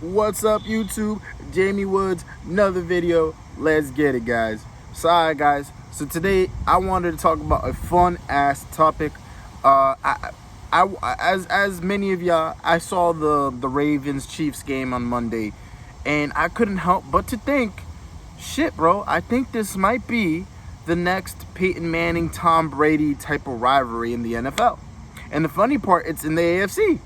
What's up, YouTube? Jamie Woods, another video. Let's get it, guys. Sorry, guys. So today I wanted to talk about a fun ass topic. As many of y'all, I saw the Ravens Chiefs game on Monday, and I couldn't help but to think, shit, bro. I think this might be the next Peyton Manning, Tom Brady type of rivalry in the NFL. And the funny part, it's in the AFC.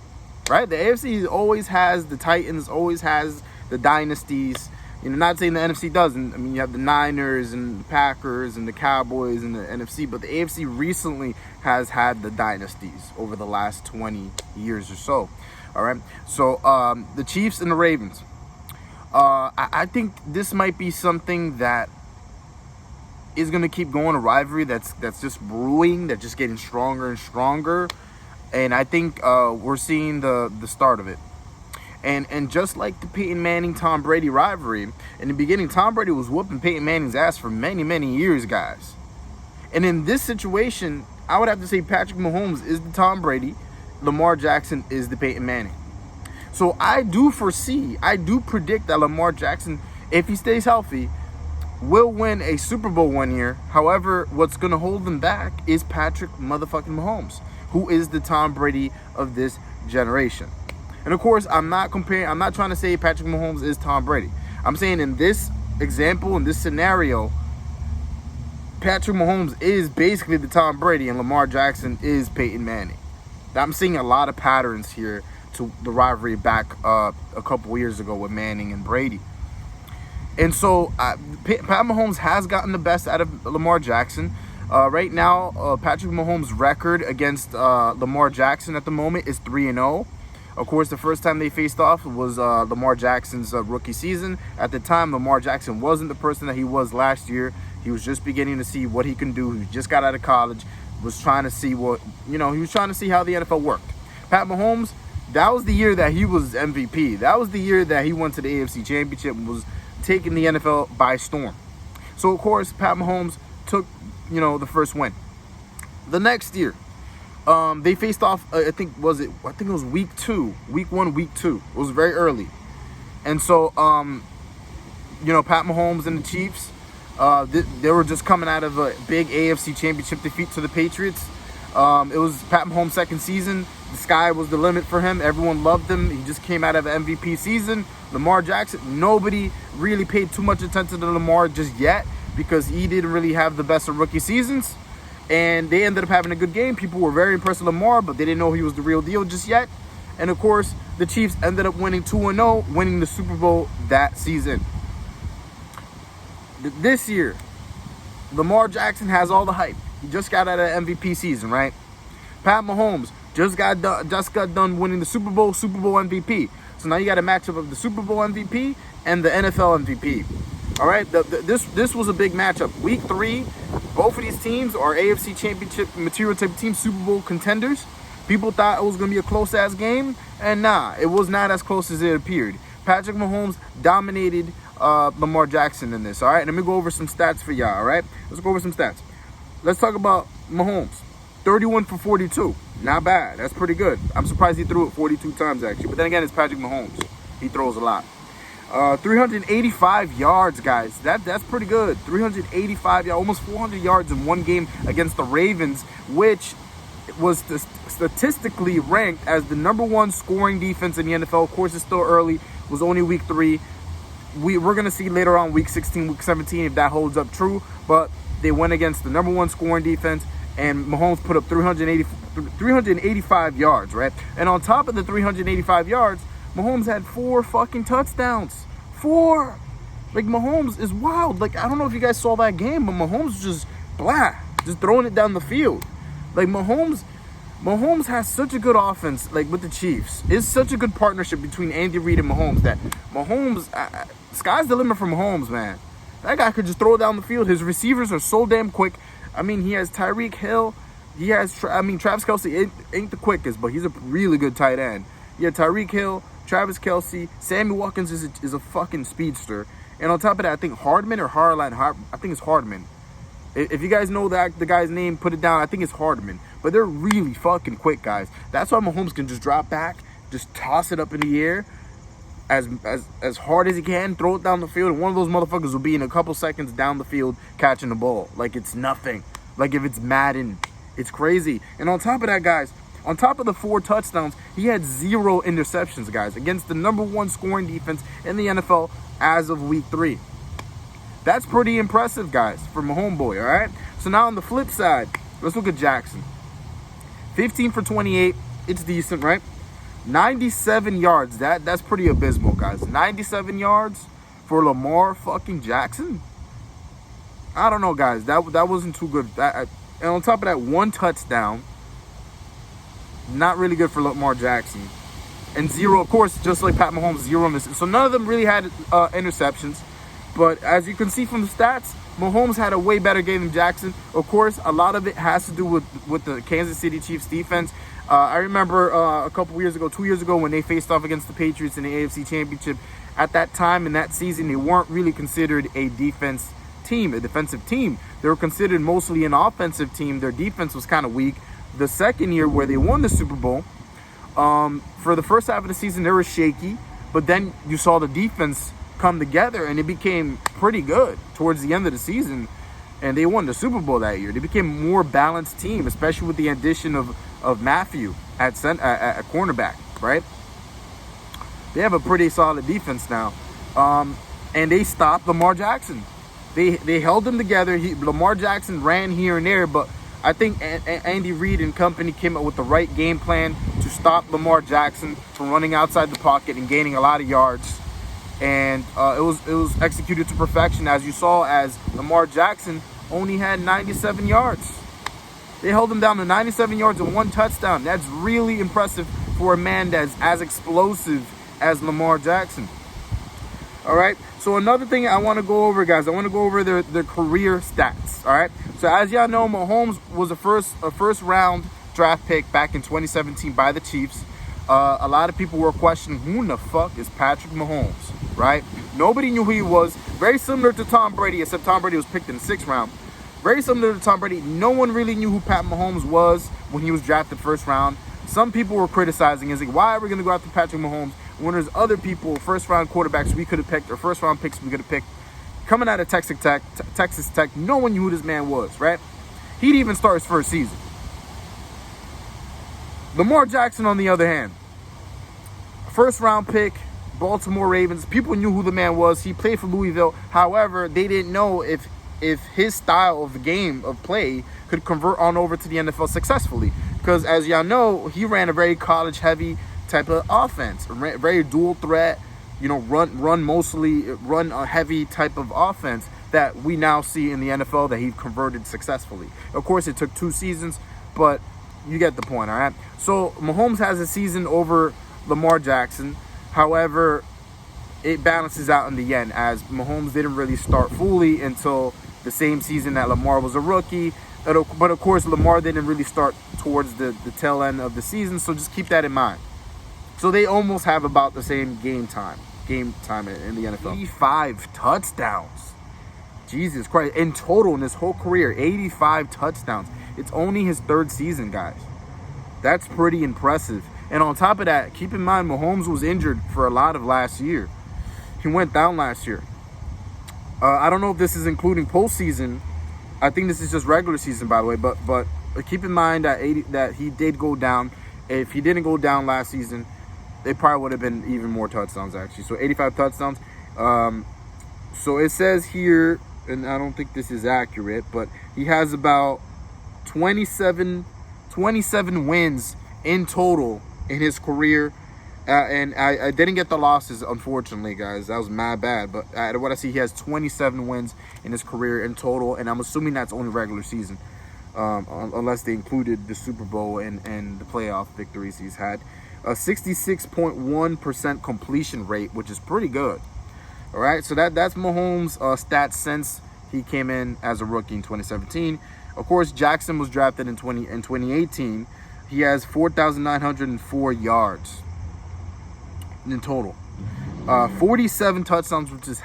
Right, the AFC always has the Titans, always has the dynasties. You know, not saying the NFC doesn't. I mean, you have the Niners and the Packers and the Cowboys in the NFC, but the AFC recently has had the dynasties over the last 20 years or so. All right, so the Chiefs and the Ravens. I think this might be something that is going to keep going, a rivalry that's just brewing, that's just getting stronger and stronger. And I think we're seeing the start of it. And just like the Peyton Manning, Tom Brady rivalry, in the beginning, Tom Brady was whooping Peyton Manning's ass for many, many years, guys. And in this situation, I would have to say Patrick Mahomes is the Tom Brady, Lamar Jackson is the Peyton Manning. So I do predict that Lamar Jackson, if he stays healthy, will win a Super Bowl one year. However, what's going to hold them back is Patrick motherfucking Mahomes, who is the Tom Brady of this generation. And of course, I'm not trying to say Patrick Mahomes is Tom Brady. I'm saying in this example, in this scenario, Patrick Mahomes is basically the Tom Brady and Lamar Jackson is Peyton Manning. I'm seeing a lot of patterns here to the rivalry back a couple years ago with Manning and Brady. And so Pat Mahomes has gotten the best out of Lamar Jackson. Right now, Patrick Mahomes' record against Lamar Jackson at the moment is 3-0. Of course, the first time they faced off was Lamar Jackson's rookie season. At the time, Lamar Jackson wasn't the person that he was last year. He was just beginning to see what he can do. He just got out of college, was trying to see he was trying to see how the NFL worked. Pat Mahomes, that was the year that he was MVP. That was the year that he went to the AFC Championship and was taking the NFL by storm. So, of course, Pat Mahomes took the first win. The next year, they faced off. I think it was week 1, week 2. It was very early, and so Pat Mahomes and the Chiefs, they were just coming out of a big AFC Championship defeat to the Patriots. It was Pat Mahomes' second season. The sky was the limit for him. Everyone loved him. He just came out of an MVP season. Lamar Jackson, nobody really paid too much attention to Lamar just yet, because he didn't really have the best of rookie seasons. And they ended up having a good game. People were very impressed with Lamar, but they didn't know he was the real deal just yet. And, of course, the Chiefs ended up winning 2-0, winning the Super Bowl that season. This year, Lamar Jackson has all the hype. He just got out of MVP season, right? Pat Mahomes just got done winning the Super Bowl MVP. So now you got a matchup of the Super Bowl MVP and the NFL MVP. All right, this was a big matchup. Week 3, both of these teams are AFC Championship material type teams, Super Bowl contenders. People thought it was going to be a close-ass game, and nah, it was not as close as it appeared. Patrick Mahomes dominated Lamar Jackson in this, all right? Let me go over some stats for y'all, all right? Let's go over some stats. Let's talk about Mahomes. 31 for 42. Not bad. That's pretty good. I'm surprised he threw it 42 times, actually. But then again, it's Patrick Mahomes. He throws a lot. 385 yards, guys. That's pretty good. 385 yards, almost 400 yards in one game against the Ravens, which was statistically ranked as the #1 scoring defense in the NFL. Of course, it's still early. It was only week 3. We're going to see later on week 16, week 17 if that holds up true. But they went against the #1 scoring defense, and Mahomes put up 385 yards, right? And on top of the 385 yards, Mahomes had 4 fucking touchdowns. 4. Like, Mahomes is wild. Like, I don't know if you guys saw that game, but Mahomes just throwing it down the field. Like, Mahomes has such a good offense, like, with the Chiefs. It's such a good partnership between Andy Reid and Mahomes that Mahomes, sky's the limit for Mahomes, man. That guy could just throw it down the field. His receivers are so damn quick. I mean, he has Tyreek Hill. He has, Travis Kelce ain't the quickest, but he's a really good tight end. Yeah, Tyreek Hill, Travis Kelce, Sammy Watkins is a fucking speedster. And on top of that, I think Hardman or Harline, I think it's Hardman. If you guys know the guy's name, put it down. I think it's Hardman. But they're really fucking quick, guys. That's why Mahomes can just drop back, just toss it up in the air. as hard as he can, throw it down the field, and one of those motherfuckers will be in a couple seconds down the field catching the ball like it's nothing. Like if it's Madden. It's crazy. And on top of that, guys, on top of the 4 touchdowns, he had 0 interceptions, guys, against the #1 scoring defense in the NFL as of week 3. That's pretty impressive, guys, for my homeboy, all right? So now on the flip side, let's look at Jackson. 15 for 28. It's decent, right? 97 yards. That's pretty abysmal, guys. 97 yards for Lamar fucking Jackson? I don't know, guys. That wasn't too good. And on top of that, 1 touchdown. Not really good for Lamar Jackson. And 0, of course, just like Pat Mahomes, 0 misses. So none of them really had interceptions. But as you can see from the stats, Mahomes had a way better game than Jackson. Of course, a lot of it has to do with the Kansas City Chiefs defense. I remember a couple years ago, 2 years ago, when they faced off against the Patriots in the AFC Championship. At that time, in that season, they weren't really considered a defensive team. They were considered mostly an offensive team. Their defense was kind of weak. The second year where they won the Super Bowl, for the first half of the season, they were shaky. But then you saw the defense come together, and it became pretty good towards the end of the season. And they won the Super Bowl that year. They became a more balanced team, especially with the addition of Matthew at cornerback, right? They have a pretty solid defense now. And they stopped Lamar Jackson. They held them together. Lamar Jackson ran here and there, but I think Andy Reid and company came up with the right game plan to stop Lamar Jackson from running outside the pocket and gaining a lot of yards. And it was executed to perfection, as you saw, as Lamar Jackson only had 97 yards. They held him down to 97 yards and 1 touchdown. That's really impressive for a man that's as explosive as Lamar Jackson. All right. So another thing I want to go over, guys, I want to go over their career stats. All right. So as y'all know, Mahomes was a first round draft pick back in 2017 by the Chiefs. A lot of people were questioning, who in the fuck is Patrick Mahomes, right? Nobody knew who he was. Very similar to Tom Brady, except Tom Brady was picked in the 6th round. Very similar to Tom Brady. No one really knew who Pat Mahomes was when he was drafted 1st round. Some people were criticizing, is like, why are we going to go after Patrick Mahomes when there's other people, 1st round quarterbacks we could have picked, or 1st round picks we could have picked, coming out of Texas Tech, no one knew who this man was, right? He didn't even start his 1st season. Lamar Jackson, on the other hand, 1st round pick, Baltimore Ravens. People knew who the man was. He played for Louisville. However, they didn't know if his style of game of play could convert on over to the NFL successfully. Because as y'all know, he ran a very college-heavy type of offense, very dual threat, run a heavy type of offense that we now see in the NFL that he converted successfully. Of course, it took 2 seasons, but you get the point, all right? So Mahomes has a season over Lamar Jackson. However, it balances out in the end, as Mahomes didn't really start fully until the same season that Lamar was a rookie. But of course, Lamar didn't really start towards the tail end of the season, so just keep that in mind. So they almost have about the same game time in the NFL. 85 touchdowns. Jesus Christ. In total, in his whole career, 85 touchdowns. It's only his 3rd season, guys. That's pretty impressive. And on top of that, keep in mind, Mahomes was injured for a lot of last year. He went down last year. I don't know if this is including postseason. I think this is just regular season, by the way. But keep in mind that he did go down. If he didn't go down last season, it probably would have been even more touchdowns, actually. So 85 touchdowns. So it says here, and I don't think this is accurate, but he has about 27 wins in total in his career. And I didn't get the losses, unfortunately, guys. That was mad bad. But what I see, he has 27 wins in his career in total. And I'm assuming that's only regular season, unless they included the Super Bowl and the playoff victories he's had. A 66.1% completion rate, which is pretty good. All right, so that's Mahomes' stats since he came in as a rookie in 2017. Of course, Jackson was drafted in 2018. He has 4,904 yards in total. 47 touchdowns, which is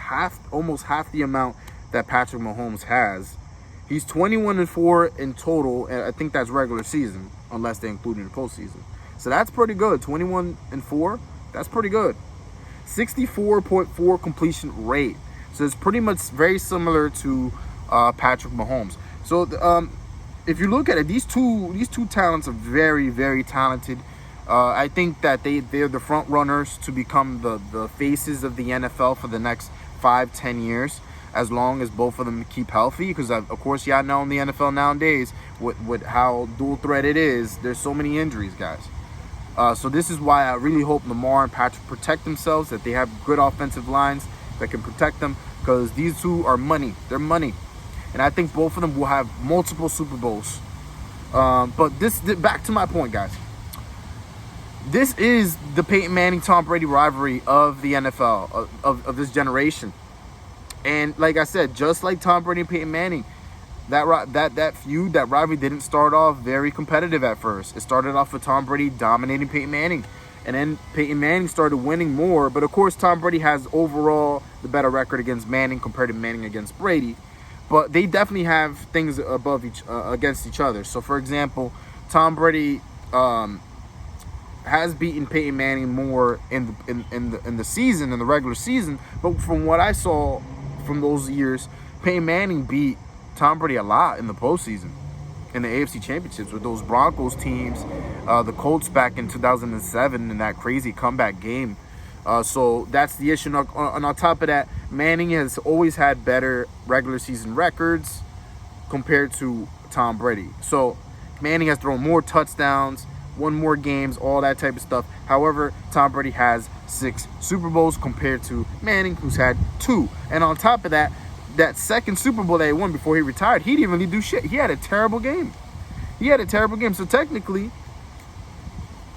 almost half the amount that Patrick Mahomes has. He's 21-4 in total, and I think that's regular season, unless they include in the postseason. So that's pretty good. 21-4, that's pretty good. 64.4 completion rate. So it's pretty much very similar to Patrick Mahomes. So if you look at it, these two talents are very, very talented. I think that they're the front runners to become the faces of the NFL for the next 5-10 years, as long as both of them keep healthy. Because of course, y'all know in the NFL nowadays with how dual threat it is, there's so many injuries, guys. So this is why I really hope Lamar and Patrick protect themselves, that they have good offensive lines that can protect them, because these two are money. They're money. And I think both of them will have multiple Super Bowls. But back to my point, guys. This is the Peyton Manning-Tom Brady rivalry of the NFL, of this generation. And like I said, just like Tom Brady and Peyton Manning, that feud, that rivalry didn't start off very competitive at first. It started off with Tom Brady dominating Peyton Manning. And then Peyton Manning started winning more. But of course, Tom Brady has overall the better record against Manning compared to Manning against Brady. But they definitely have things against each other. So for example, Tom Brady has beaten Peyton Manning more in the season, in the regular season. But from what I saw from those years, Peyton Manning beat Tom Brady a lot in the postseason, in the AFC Championships with those Broncos teams, the Colts back in 2007 in that crazy comeback game. So that's the issue. And on top of that, Manning has always had better regular season records compared to Tom Brady. So Manning has thrown more touchdowns, won more games, all that type of stuff. However, Tom Brady has 6 Super Bowls compared to Manning, who's had 2. And on top of that, that second Super Bowl that he won before he retired, he didn't really do shit. He had a terrible game. So technically,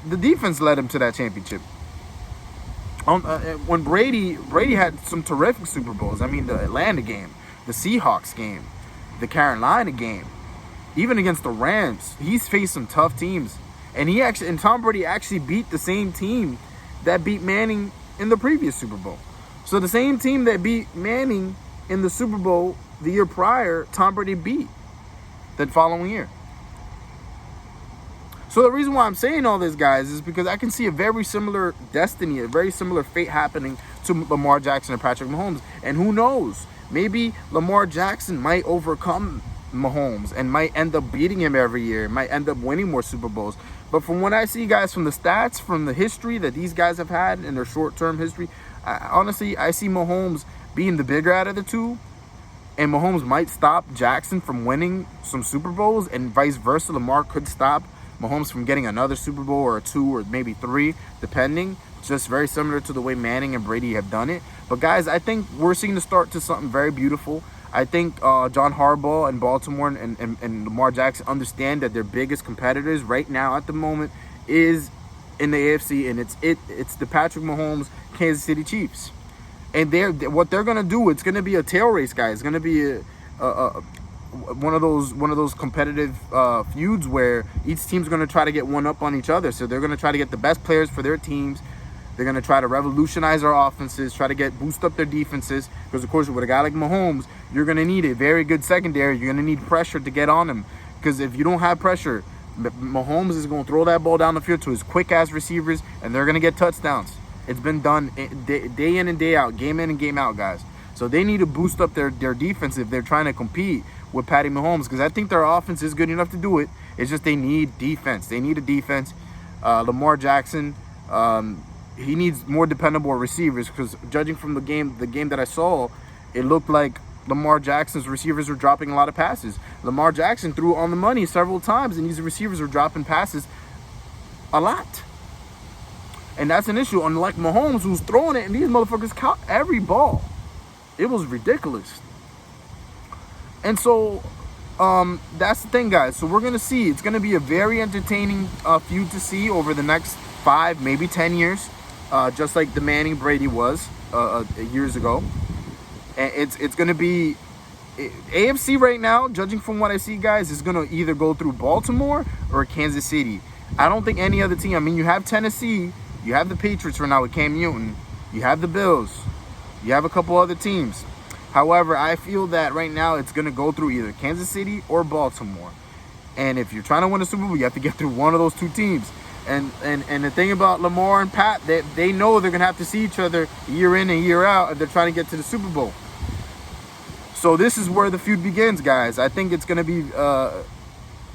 the defense led him to that championship. When Brady had some terrific Super Bowls. I mean, the Atlanta game, the Seahawks game, the Carolina game, even against the Rams, he's faced some tough teams. And Tom Brady actually beat the same team that beat Manning in the previous Super Bowl. So the same team that beat Manning in the Super Bowl the year prior, Tom Brady beat that following year. So the reason why I'm saying all this, guys, is because I can see a very similar destiny, a very similar fate happening to Lamar Jackson and Patrick Mahomes. And who knows? Maybe Lamar Jackson might overcome Mahomes and might end up beating him every year, might end up winning more Super Bowls. But from what I see, guys, from the stats, from the history that these guys have had in their short-term history, honestly, I see Mahomes being the bigger out of the two. And Mahomes might stop Jackson from winning some Super Bowls, and vice versa. Lamar could stop Mahomes from getting another Super Bowl or 2 or maybe 3, depending. Just very similar to the way Manning and Brady have done it. But guys, I think we're seeing the start to something very beautiful. I think John Harbaugh and Baltimore and Lamar Jackson understand that their biggest competitors right now at the moment is in the AFC, and it's the Patrick Mahomes Kansas City Chiefs. And what they're gonna do, it's gonna be a tail race, guys. It's gonna be one of those competitive feuds where each team's gonna try to get one up on each other. So they're gonna try to get the best players for their teams. They're gonna try to revolutionize our offenses, try to boost up their defenses. Because of course, with a guy like Mahomes, you're gonna need a very good secondary. You're gonna need pressure to get on him. Because if you don't have pressure, Mahomes is gonna throw that ball down the field to his quick ass receivers, and they're gonna get touchdowns. It's been done day in and day out, game in and game out, guys. So they need to boost up their defense if they're trying to compete with Patty Mahomes, because I think their offense is good enough to do it. It's just they need defense. They need a defense. Lamar Jackson, he needs more dependable receivers, because judging from the game that I saw, it looked like Lamar Jackson's receivers were dropping a lot of passes. Lamar Jackson threw on the money several times, and these receivers were dropping passes a lot. And that's an issue. Unlike Mahomes, who's throwing it, and these motherfuckers caught every ball. It was ridiculous. And so, that's the thing, guys. So we're going to see. It's going to be a very entertaining feud to see over the next 5, maybe 10 years. Just like the Manning-Brady was years ago. And it's going to be... AFC right now, judging from what I see, guys, is going to either go through Baltimore or Kansas City. I don't think any other team... I mean, you have Tennessee... You have the Patriots right now with Cam Newton. You have the Bills. You have a couple other teams. However, I feel that right now it's going to go through either Kansas City or Baltimore. And if you're trying to win a Super Bowl, you have to get through one of those two teams. And the thing about Lamar and Pat, they know they're gonna have to see each other year in and year out if they're trying to get to the Super Bowl. So this is where the feud begins, guys. I think it's gonna be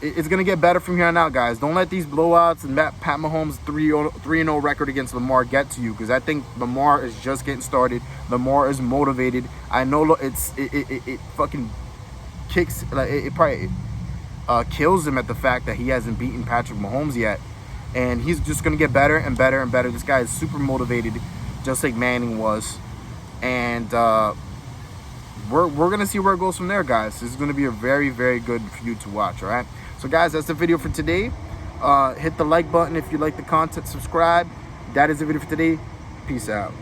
it's gonna get better from here on out, guys. Don't let these blowouts and Pat Mahomes 3-0 record against Lamar get to you, because I think Lamar is just getting started. Lamar is motivated. I know it fucking kicks, like it probably kills him at the fact that he hasn't beaten Patrick Mahomes yet, and he's just gonna get better and better and better. This guy is super motivated, just like Manning was, and we're gonna see where it goes from there, guys. This is gonna be a very, very good feud to watch. All right, so guys, that's the video for today. Hit the like button if you like the content. Subscribe. That is the video for today. Peace out.